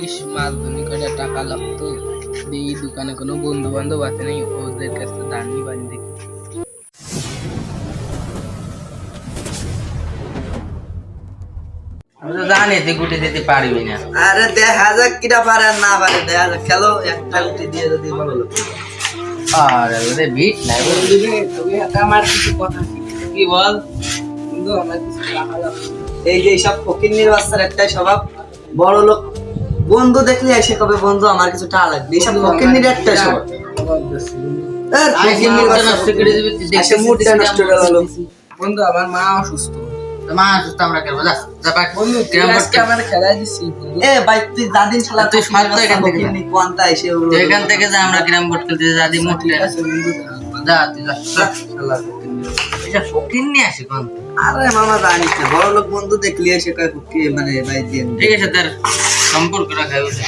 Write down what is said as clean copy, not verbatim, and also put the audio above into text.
ইস মালদুনি করে টাকা লাগতো, এই দোকানে কোনো বন্ধু বান্ধব আছে নাকি, ওদের কাছে ধার নিবানি দেখি। আমি তো জানি তুই গুটি দিতে পারবি না। আরে দেখা যাক কিটা পারে আর না পারে, দেখা যাক খেলো একটা গুটি দিয়ে যদি ভালো লাগে। আরে ওদের ভিট নাই বন্ধু রে, তোকে আমার কিছু কথা কি বল বন্ধু, আমার কিছু টাকা লাগতো। এই যে সব ফকিন্নির বাচ্চার একটাই স্বভাব, বড় লোক বন্ধু দেখলে এসে কবে বন্ধু আমার কিছু টাকা লাগবে, এইসব ফকিন্নির একটাই স্বভাব। ফকিন্নির বাচ্চা দেখে মুডটা নষ্ট করে গেল। বন্ধু আমার মা অসুস্থ। মা সুস্থ আমরা খেলবো, যা যা পাক বন্ধু তুই আজকে আমার খেলা দিছি বন্ধু। এ ভাই তুই দাদিন শালা তুই সব তো এখান থেকে ফকিন্নি কোয়ান্তা এসে ওগুলো এখান থেকে যা, আমরা ক্যারাম বোর্ড খেলতে যা, দি মুটলে ঠিক আছে বন্ধু, যা তুই যা শালা এটা ফকির নিয়ে আসি কোন। আরে মামা জানিস না, বড় লোক বন্ধু দেখলে এসে কয় ফকির মানে ভাই দিয়ে ঠিক আছে, তার সম্পর্ক রাখা হয়েছে।